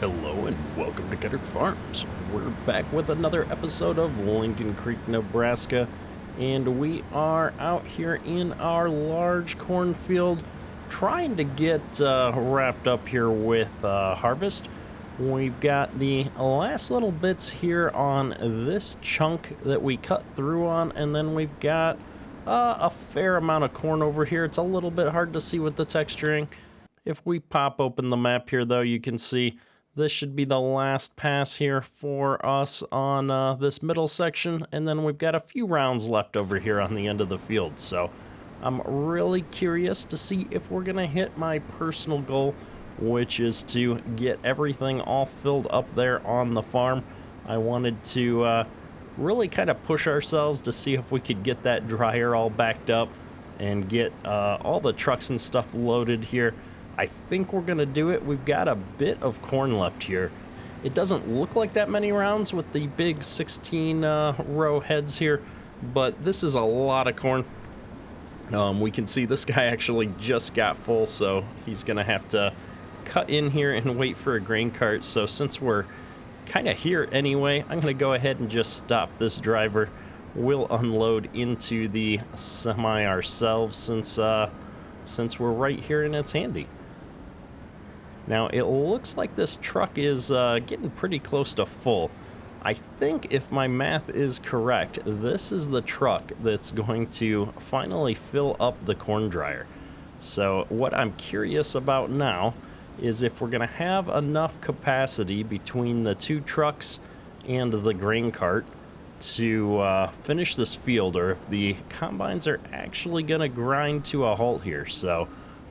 Hello and welcome to Ketter Farms. We're back with another episode of Lincoln Creek, Nebraska, and we are out here in our large cornfield trying to get wrapped up here with harvest. We've got the last little bits here on this chunk that we cut through on, and then we've got a fair amount of corn over here. It's a little bit hard to see with the texturing. If we pop open the map here, though, you can see this should be the last pass here for us on this middle section, and then we've got a few rounds left over here on the end of the field. So I'm really curious to see if we're going to hit my personal goal, which is to get everything all filled up there on the farm. I wanted to really kind of push ourselves to see if we could get that dryer all backed up and get all the trucks and stuff loaded here. I think we're going to do it. We've got a bit of corn left here. It doesn't look like that many rounds with the big 16 row heads here, but this is a lot of corn. We can see this guy actually just got full, so he's going to have to cut in here and wait for a grain cart. So since we're kind of here anyway, I'm going to go ahead and just stop this driver. We'll unload into the semi ourselves since we're right here and it's handy. Now, it looks like this truck is getting pretty close to full. I think if my math is correct, this is the truck that's going to finally fill up the corn dryer. So what I'm curious about now is if we're going to have enough capacity between the two trucks and the grain cart to finish this field, or if the combines are actually going to grind to a halt here. So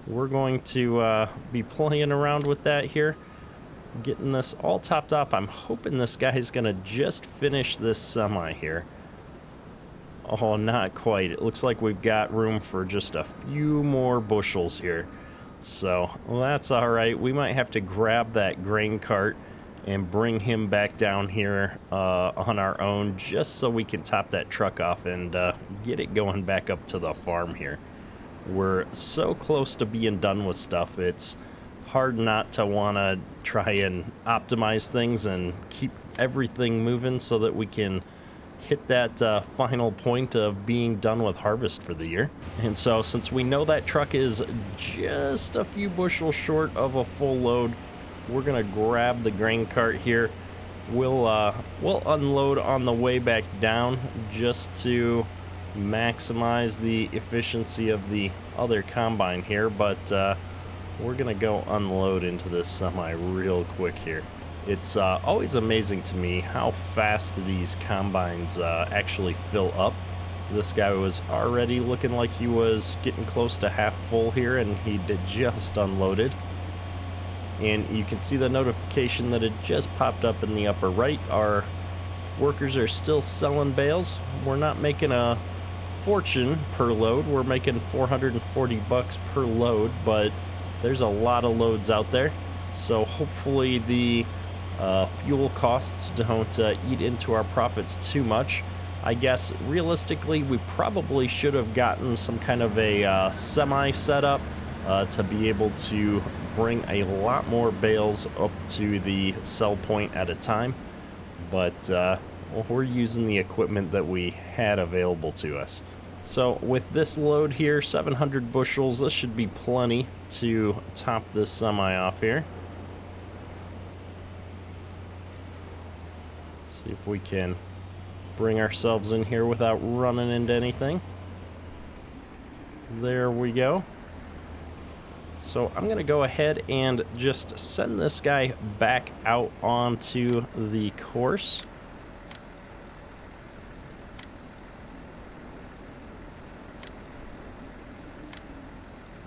we're going to be playing around with that here, getting this all topped up. I'm hoping this guy's going to just finish this semi here. Oh, not quite. It looks like we've got room for just a few more bushels here. So that's all right. We might have to grab that grain cart and bring him back down here on our own, just so we can top that truck off and get it going back up to the farm here. We're so close to being done with stuff, it's hard not to want to try and optimize things and keep everything moving so that we can hit that final point of being done with harvest for the year. And so since we know that truck is just a few bushels short of a full load, we're gonna grab the grain cart here. We'll unload on the way back down just to maximize the efficiency of the other combine here, but we're gonna go unload into this semi real quick here. It's always amazing to me how fast these combines actually fill up. This guy was already looking like he was getting close to half full here, and he just unloaded. And you can see the notification that it just popped up in the upper right. Our workers are still selling bales. We're not making a fortune per load. We're making $440 per load, but there's a lot of loads out there. So hopefully the fuel costs don't eat into our profits too much. I guess realistically we probably should have gotten some kind of a semi setup to be able to bring a lot more bales up to the sell point at a time, but we're using the equipment that we had available to us. So with this load here, 700 bushels, this should be plenty to top this semi off here. See if we can bring ourselves in here without running into anything. There we go. So I'm going to go ahead and just send this guy back out onto the course.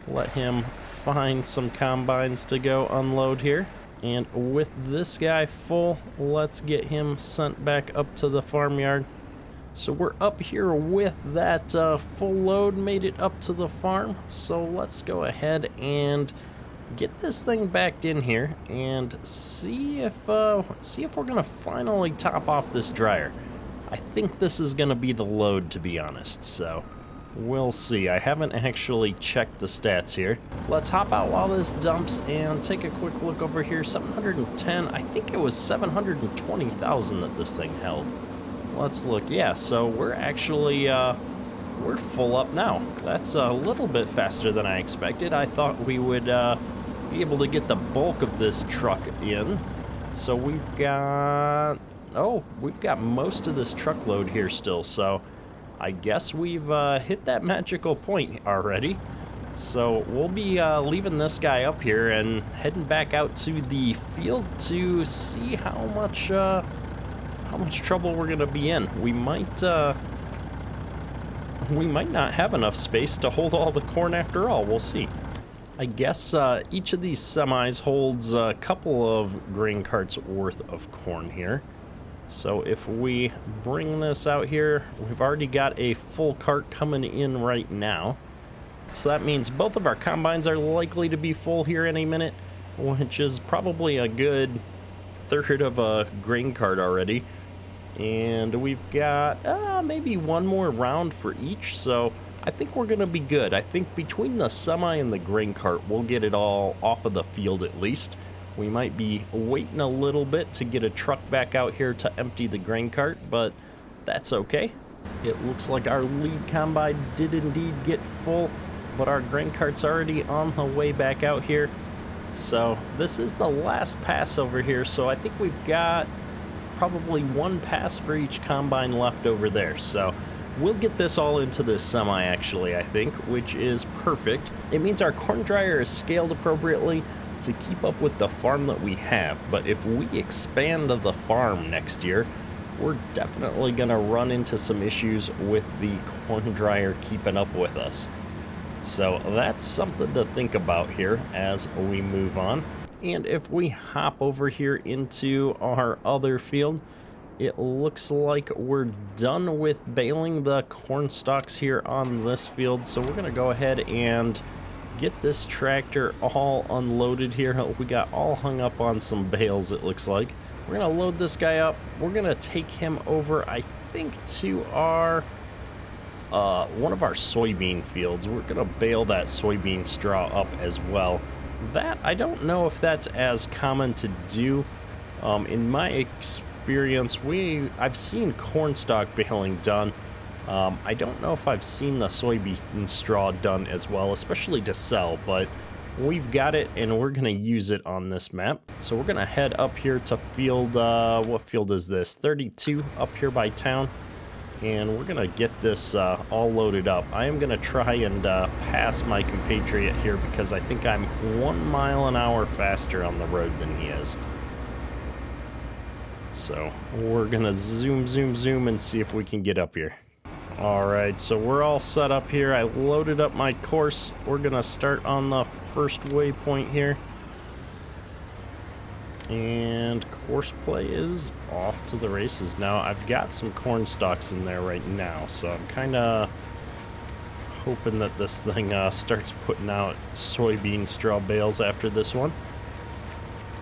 Let him find some combines to go unload here. And with this guy full, let's get him sent back up to the farmyard. So we're up here with that full load, made it up to the farm. So let's go ahead and get this thing backed in here and see if we're gonna finally top off this dryer. I think this is gonna be the load, to be honest. So We'll see. I haven't actually checked the stats here. Let's hop out while this dumps and take a quick look over here. 710, I think it was 720,000 that this thing held. Let's look. Yeah, so we're actually, we're full up now. That's a little bit faster than I expected. I thought we would be able to get the bulk of this truck in. So we've got, we've got most of this truckload here still, so I guess we've hit that magical point already. So we'll be leaving this guy up here and heading back out to the field to see how much trouble we're gonna be in. We might not have enough space to hold all the corn after all. We'll see. I guess each of these semis holds a couple of grain carts worth of corn here. So if we bring this out here, we've already got a full cart coming in right now. So that means both of our combines are likely to be full here any minute, which is probably a good third of a grain cart already. And we've got maybe one more round for each, so I think we're gonna be good. I think between the semi and the grain cart, we'll get it all off of the field at least. We might be waiting a little bit to get a truck back out here to empty the grain cart, but that's okay. It looks like our lead combine did indeed get full, but our grain cart's already on the way back out here. So this is the last pass over here, so I think we've got probably one pass for each combine left over there. So we'll get this all into this semi actually, I think, which is perfect. It means our corn dryer is scaled appropriately to keep up with the farm that we have. But if we expand the farm next year, we're definitely gonna run into some issues with the corn dryer keeping up with us. So that's something to think about here as we move on. And if we hop over here into our other field, it looks like we're done with baling the corn stalks here on this field. So we're gonna go ahead and get this tractor all unloaded here. We got all hung up on some bales, it looks like. We're gonna load this guy up. We're gonna take him over, I think, to our one of our soybean fields. We're gonna bale that soybean straw up as well. That, I don't know if that's as common to do. In my experience, I've seen corn stalk baling done. I don't know if I've seen the soybean straw done as well, especially to sell, but we've got it and we're gonna use it on this map. So we're gonna head up here to field, what field is this? 32 up here by town. And we're gonna get this all loaded up. I am gonna try and pass my compatriot here because I think I'm 1 mile an hour faster on the road than he is. So we're gonna zoom, zoom, zoom and see if we can get up here. All right, so we're all set up here. I loaded up my course. We're gonna start on the first waypoint here. And course play is off to the races. Now, I've got some corn stalks in there right now, so I'm kind of hoping that this thing starts putting out soybean straw bales after this one.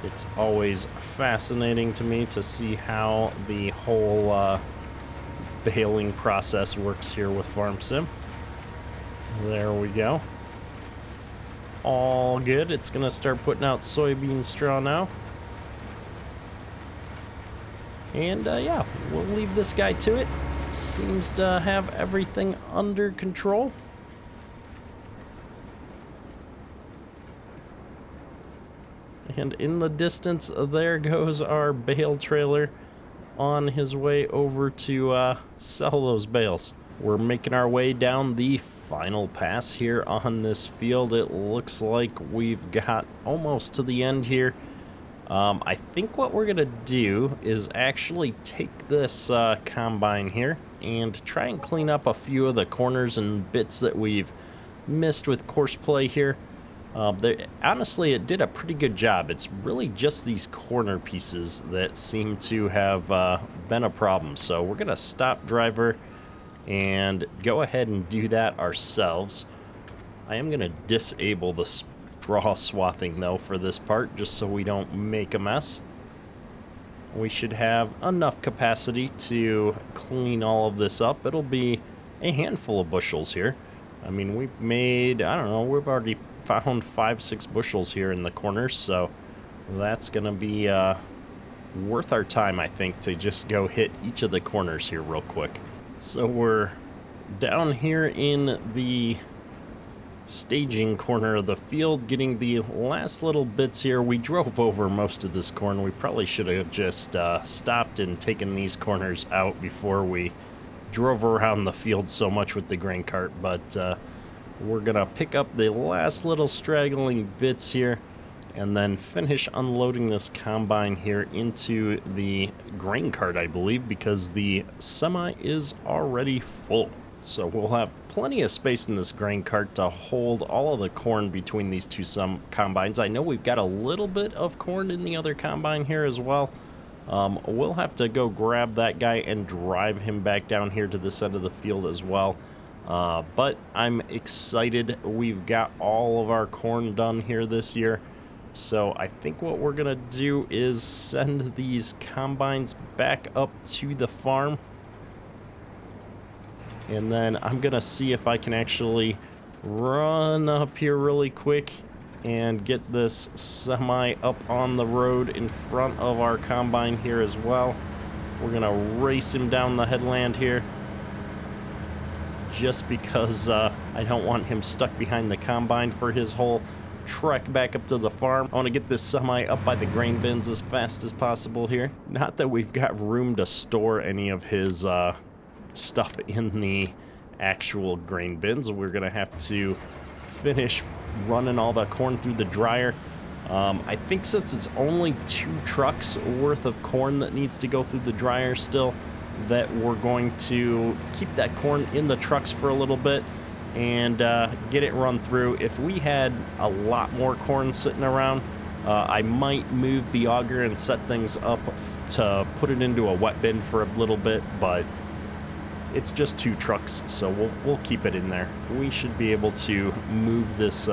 It's always fascinating to me to see how the whole baling process works here with Farm Sim. There we go. All good. It's going to start putting out soybean straw now. And yeah, we'll leave this guy to it. Seems to have everything under control. And in the distance, there goes our bale trailer on his way over to sell those bales. We're making our way down the final pass here on this field. It looks like we've got almost to the end here. I think what we're gonna do is actually take this combine here and try and clean up a few of the corners and bits that we've missed with course play here. Honestly, it did a pretty good job. It's really just these corner pieces that seem to have been a problem. So we're gonna stop driver and go ahead and do that ourselves. I am gonna disable the straw swathing though for this part, just so we don't make a mess. We should have enough capacity to clean all of this up. It'll be a handful of bushels here. I mean, we've made, I don't know, we've already found 5-6 bushels here in the corners, so that's going to be worth our time, I think, to just go hit each of the corners here real quick. So we're down here in the staging corner of the field, getting the last little bits here. We drove over most of this corn. We probably should have just stopped and taken these corners out before we drove around the field so much with the grain cart, but we're gonna pick up the last little straggling bits here and then finish unloading this combine here into the grain cart, I believe, because the semi is already full. So we'll have plenty of space in this grain cart to hold all of the corn between these two combines. I know we've got a little bit of corn in the other combine here as well. We'll have to go grab that guy and drive him back down here to this end of the field as well. But I'm excited. We've got all of our corn done here this year. So I think what we're going to do is send these combines back up to the farm. And then I'm going to see if I can actually run up here really quick and get this semi up on the road in front of our combine here as well. We're going to race him down the headland here just because I don't want him stuck behind the combine for his whole trek back up to the farm. I want to get this semi up by the grain bins as fast as possible here. Not that we've got room to store any of his stuff in the actual grain bins. We're gonna have to finish running all the corn through the dryer. I think since it's only 2 trucks worth of corn that needs to go through the dryer still, that we're going to keep that corn in the trucks for a little bit and get it run through. If we had a lot more corn sitting around, I might move the auger and set things up to put it into a wet bin for a little bit, but it's just 2 trucks, so we'll keep it in there. We should be able to move this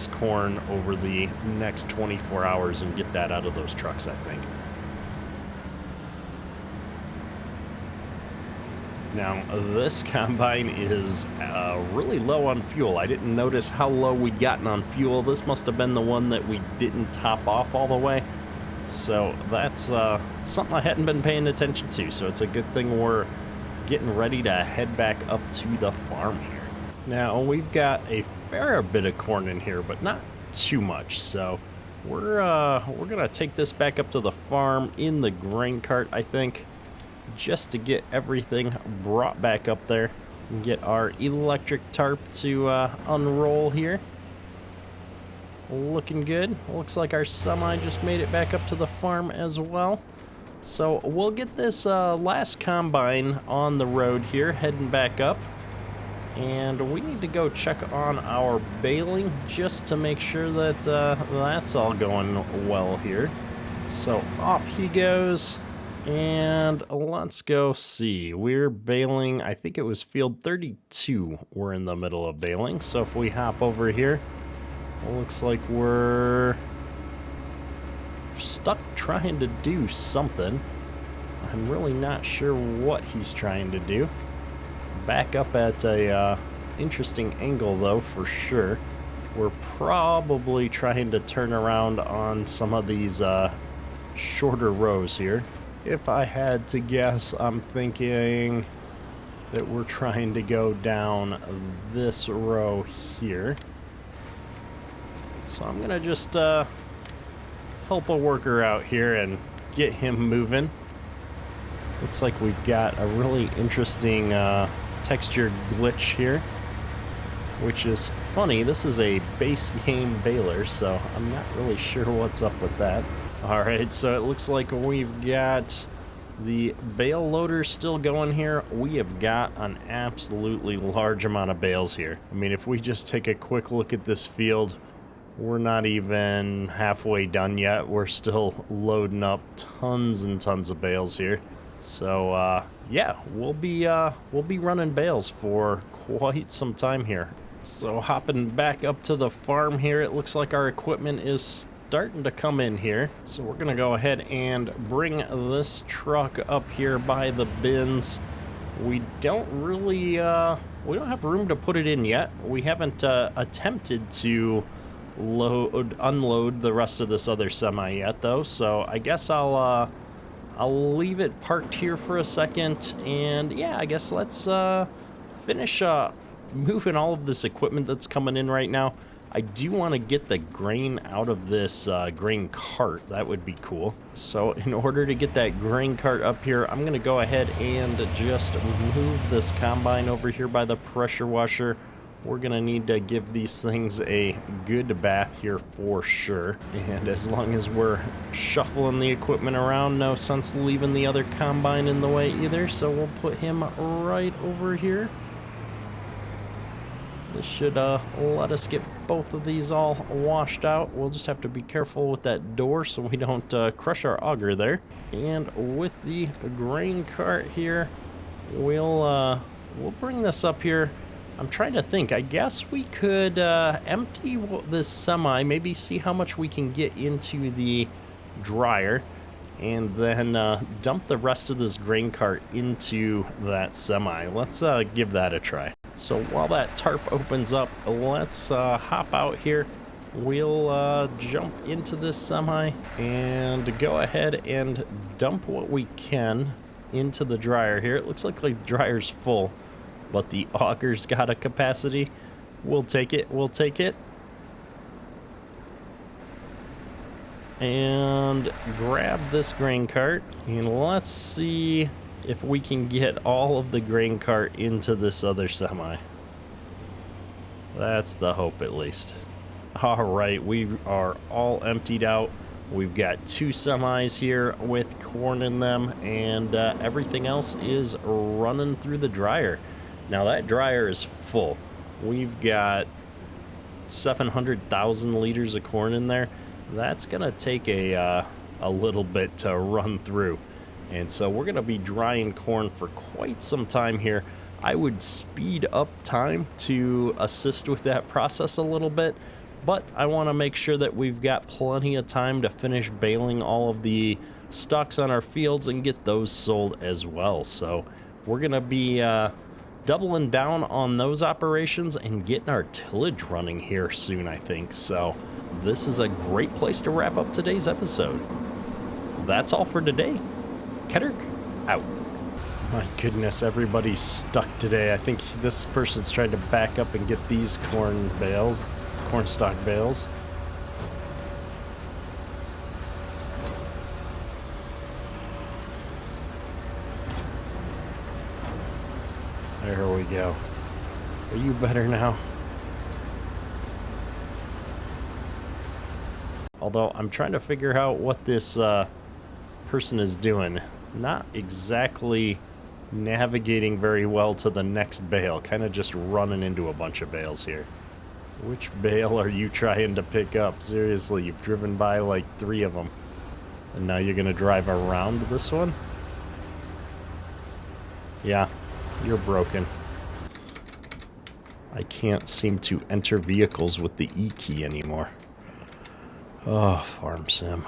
corn over the next 24 hours and get that out of those trucks, I think. Now, this combine is really low on fuel. I didn't notice how low we'd gotten on fuel. This must have been the one that we didn't top off all the way. So that's something I hadn't been paying attention to, so it's a good thing we're getting ready to head back up to the farm here. Now, we've got a fair bit of corn in here, but not too much, so we're gonna take this back up to the farm in the grain cart, I think, just to get everything brought back up there and get our electric tarp to unroll here. Looking good. Looks like our semi just made it back up to the farm as well. So we'll get this last combine on the road here, heading back up. And we need to go check on our baling just to make sure that that's all going well here. So off he goes. And let's go see. We're baling, I think it was field 32 we're in the middle of baling. So if we hop over here, it looks like we're stuck trying to do something. I'm really not sure what he's trying to do. Back up at a interesting angle though, for sure. We're probably trying to turn around on some of these shorter rows here. If I had to guess, I'm thinking that we're trying to go down this row here. So I'm gonna just help a worker out here and get him moving. Looks like we've got a really interesting texture glitch here, which is funny. This is a base game baler, so I'm not really sure what's up with that. Alright, so it looks like we've got the bale loader still going here. We have got an absolutely large amount of bales here. I mean, if we just take a quick look at this field, we're not even halfway done yet. We're still loading up tons and tons of bales here. So yeah, we'll be running bales for quite some time here. So hopping back up to the farm here, it looks like our equipment is starting to come in here. So we're gonna go ahead and bring this truck up here by the bins We don't really, we don't have room to put it in yet. We haven't attempted to unload the rest of this other semi yet, though. So I guess I'll leave it parked here for a second. And yeah, I guess let's finish moving all of this equipment that's coming in right now. I do want to get the grain out of this grain cart. That would be cool. So in order to get that grain cart up here, I'm going to go ahead and just move this combine over here by the pressure washer. We're going to need to give these things a good bath here for sure. And as long as we're shuffling the equipment around, no sense leaving the other combine in the way either. So we'll put him right over here. This should let us get both of these all washed out. We'll just have to be careful with that door so we don't crush our auger there. And with the grain cart here, we'll bring this up here. I'm trying to think. I guess we could empty this semi, maybe see how much we can get into the dryer, and then dump the rest of this grain cart into that semi. Let's give that a try. So while that tarp opens up, let's hop out here. We'll jump into this semi and go ahead and dump what we can into the dryer here. It looks like the dryer's full, but the auger's got a capacity. We'll take it. We'll take it. And grab this grain cart. And let's see if we can get all of the grain cart into this other semi. That's the hope, at least. All right, we are all emptied out. We've got 2 semis here with corn in them, and everything else is running through the dryer. Now that dryer is full. We've got 700,000 liters of corn in there. That's gonna take a little bit to run through. And so we're going to be drying corn for quite some time here. I would speed up time to assist with that process a little bit, but I want to make sure that we've got plenty of time to finish baling all of the stalks on our fields and get those sold as well. So we're going to be doubling down on those operations and getting our tillage running here soon, I think. So this is a great place to wrap up today's episode. That's all for today. Kedrick, out. My goodness, everybody's stuck today. I think this person's trying to back up and get these corn stalk bales. There we go. Are you better now? Although I'm trying to figure out what this person is doing. Not exactly navigating very well to the next bale, kind of just running into a bunch of bales here. Which bale are you trying to pick up? Seriously, you've driven by like 3 of them. And now you're gonna drive around this one? Yeah, you're broken. I can't seem to enter vehicles with the E key anymore. Oh, Farm Sim.